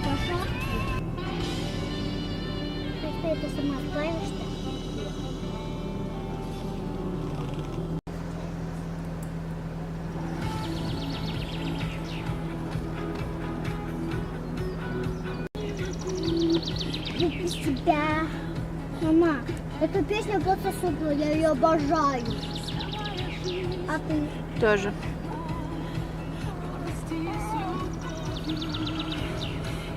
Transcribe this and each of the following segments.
Пошла. Ты это сама справишься? Без тебя. Мама, эта песня просто супер, я ее обожаю. А ты? Тоже.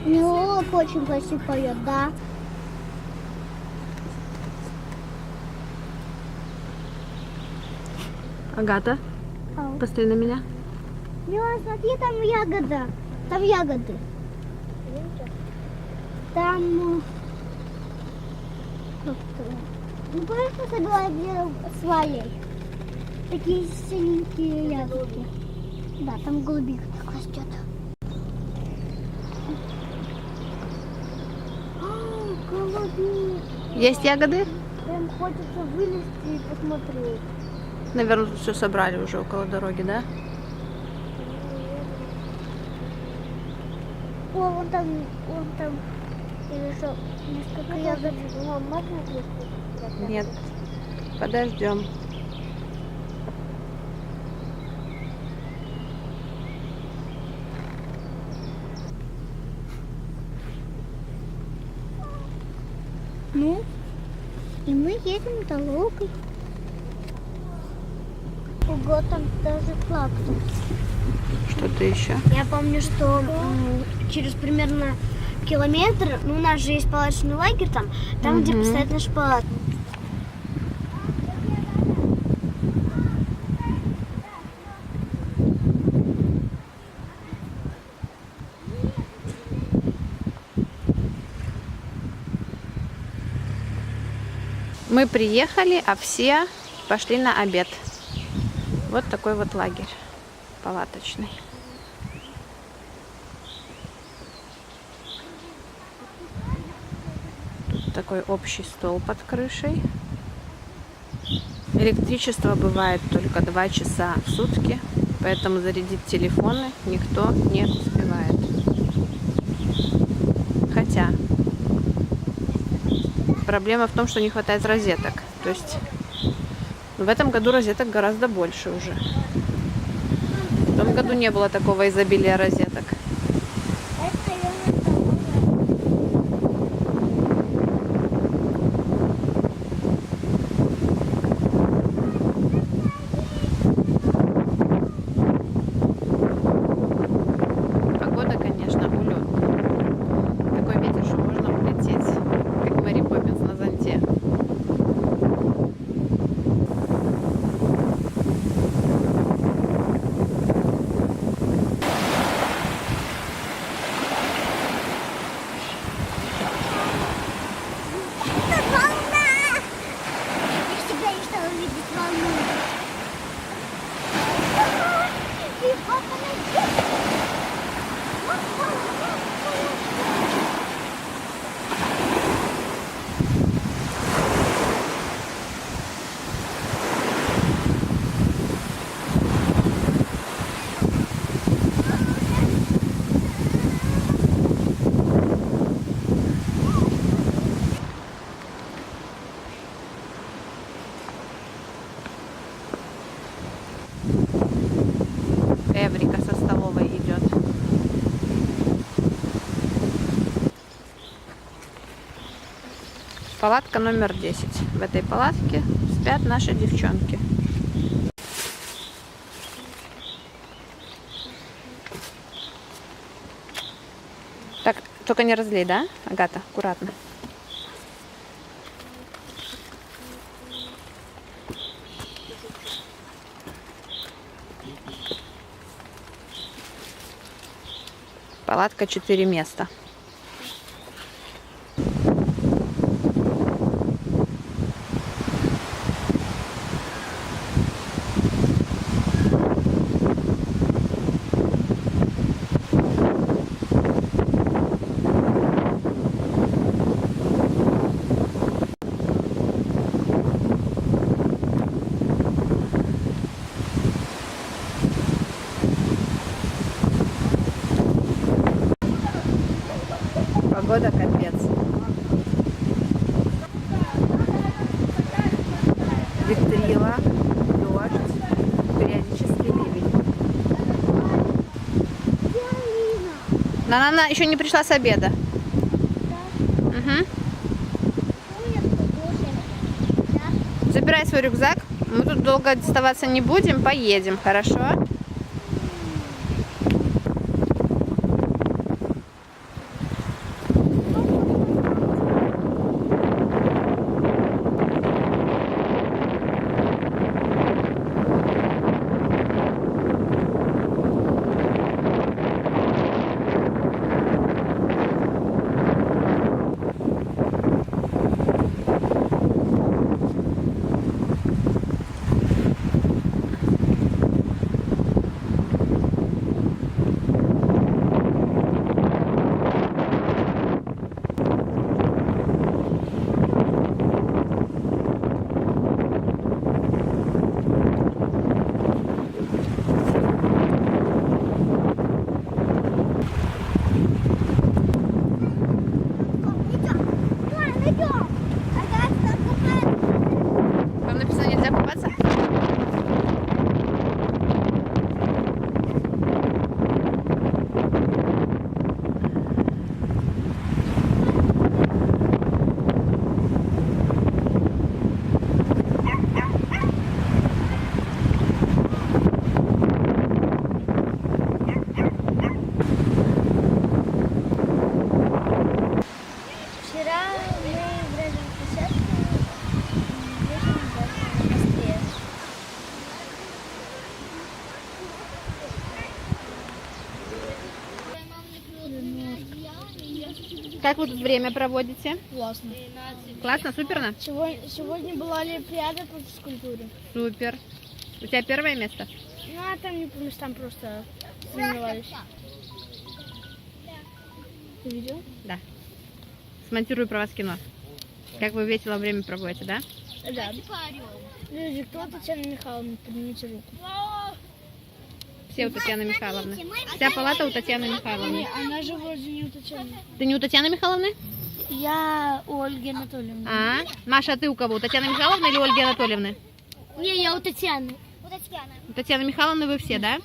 Ну, очень красиво поет, да? Агата, Ау. посмотри на меня. Мила, смотри, там ягода. Там ягоды. Там... Ну, помнишь, мы собирали с Валей? Такие синенькие ягодки. Да, там голубика так растет. Голубик. Есть ягоды? Прям хочется вылезти и посмотреть. Наверное, тут все собрали уже около дороги, да? О, вон там, я вижу несколько ягод. Можно здесь? Нет. Подождем. Ну, и мы едем дорогой. Ого, там даже трактор. Что-то еще? Я помню, что через примерно километр, ну, у нас же есть палаточный лагерь там, где поставят наш палат. Мы приехали, а все пошли на обед. Вот такой вот лагерь палаточный. Тут такой общий стол под крышей. Электричество бывает только 2 часа в сутки, поэтому зарядить телефоны никто не успевает. Хотя проблема в том, что не хватает розеток. То есть в этом году розеток гораздо больше уже. В том году не было такого изобилия розеток. Погода, конечно, улетная. Такой ветер, что можно улететь, как Мэри Поппинс на зонте. Эврика со столовой идет. Палатка номер 10. В этой палатке спят наши девчонки. Так, только не разлей, да, Агата? Аккуратно. Палатка 4 места. Погода капец. Ветрила, дождь, периодически ливень. Она еще не пришла с обеда. Угу. Забирай свой рюкзак. Мы тут долго оставаться не будем, поедем, хорошо? Там написано, нельзя купаться? Вчера мы играли в площадку, вечером быстрее. Как вы тут время проводите? Классно. Классно, суперно? Сегодня была Олимпиада по физкультуре. Супер. У тебя первое место? Ну, а там не по местам просто соревновались. Ты видел? Да. Смонтирую про вас кино. Как вы весело время проводите, да? Да. Люди, кто Татьяна Михайловна? Поднимите руку. Все у Татьяны Михайловны. Вся палата у Татьяны Михайловны. Не, она же вроде не у Татьяны. Ты не у Татьяны Михайловны? Я у Ольги Анатольевны. А? Маша, а ты у кого? У Татьяны Михайловны или Ольги Анатольевны? Не, я у Татьяны. У Татьяны Михайловны вы все, да?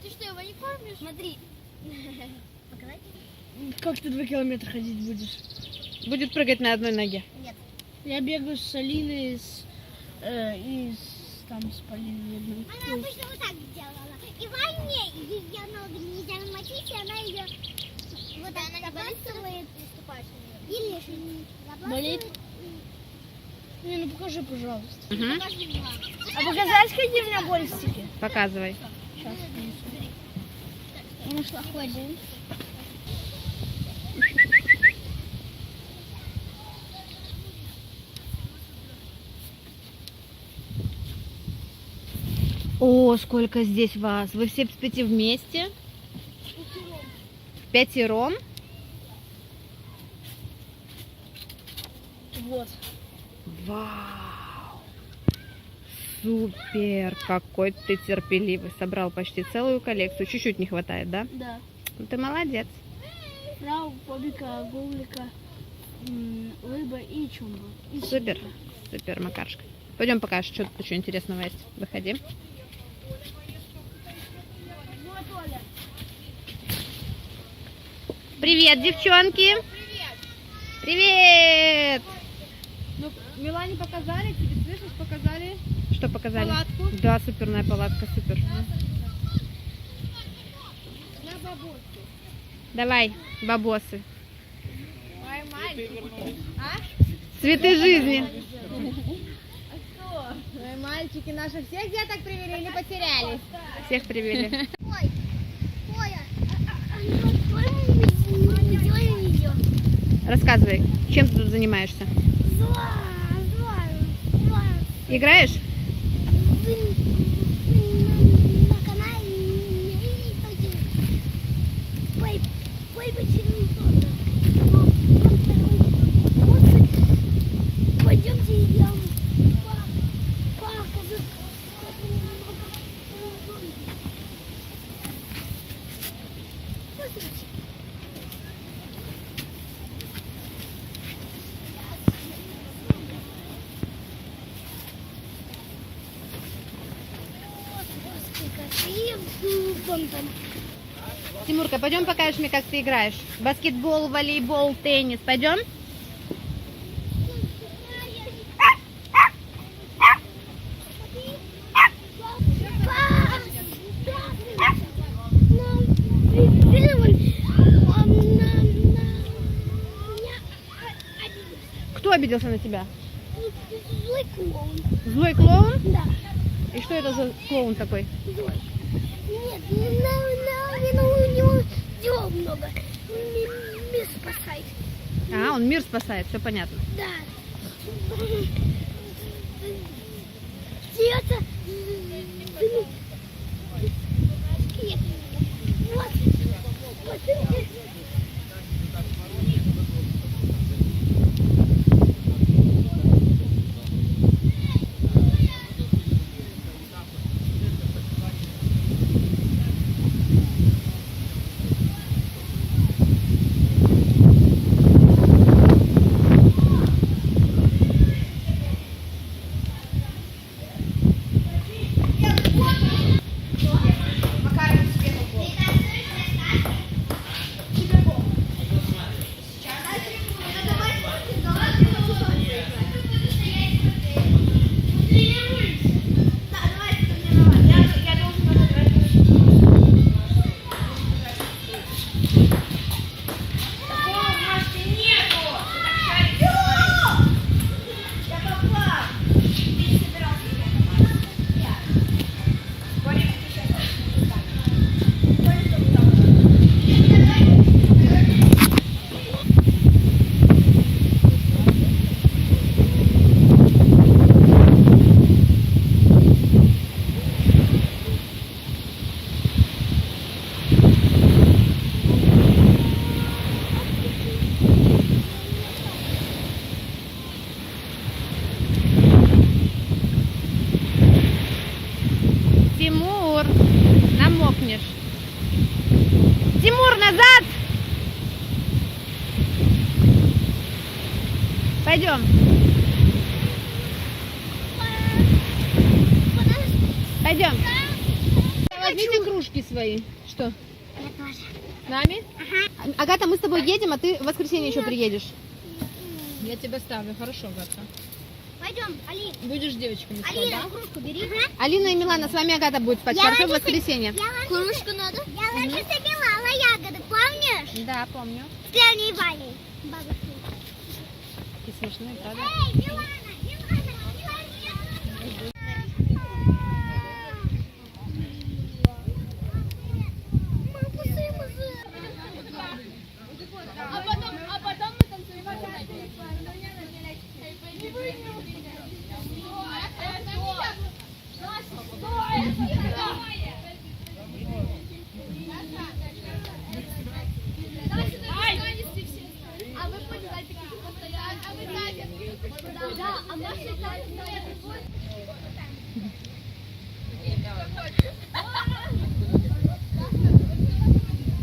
Ты что, его не кормишь? Смотри. Показать? Как ты 2 километра ходить будешь? Будет прыгать на одной ноге. Я бегаю с Алиной, там с Полиной. Она обычно вот так делала. И Ваня, ее ноги нельзя намочить, и она ее вот так забрасывает. Или Болит? Не, ну покажи, пожалуйста. Угу. А показать, какие у меня больстики? Показывай. Сейчас. Я нашла ходим. О, сколько здесь вас. Вы все спите вместе? Пятером? Вот. Вау! Супер! Какой ты терпеливый. Собрал почти целую коллекцию. Чуть-чуть не хватает, да? Да. Ну, ты молодец. Фрау, бобика, гулика, рыба и чумба. И Супер. Супер, Макарушка. Пойдем покажешь, что тут еще интересного есть. Выходи. Привет, девчонки! Привет! Ну, Милане показали, тебе слышишь, показали Что показали? палатку. Да, суперная палатка, супер. На бабушке. Давай, бабосы. Ой, мальчик. Цветы жизни. Ой, мальчики наши всех деток привели или потерялись? Всех привели. Ой, Коля, сделай видео. Рассказывай, чем ты тут занимаешься? Зла. Играешь? На канале пойдемте я покажу. Вон там. Тимурка, пойдем покажешь мне, как ты играешь. Баскетбол, волейбол, теннис. Пойдем? Кто обиделся на тебя? Злой клоун. Злой клоун? Да. И что это за клоун такой? Злой. Нет, у него дел много. Мир спасает. А, он мир спасает, все понятно. Да. Сердце. Вот. Посмотрите. Тимур, намокнешь. Тимур, назад! Пойдем. Пойдем. Возьмите кружки свои. Что? Я тоже. С нами? Ага. Агата, мы с тобой едем, а ты в воскресенье еще приедешь. Я тебя ставлю, хорошо, Гатка. Пойдем, Алин. Будешь с девочками спать, Алина, да? кружку бери. Алина и Милана, с вами Агата будет спать. Я Хорошо, в раньше воскресенье. Кружку надо? Я раньше собирала ягоды, помнишь? Да, помню. С Леоней и Валей. Бабушкой. И смешные, правда? Эй, Милана, Милана, А потом мы танцуем. А вы поддайте постоянно, а вы сзади. Да, а Маша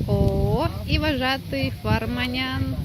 О, і вважатий фарманян.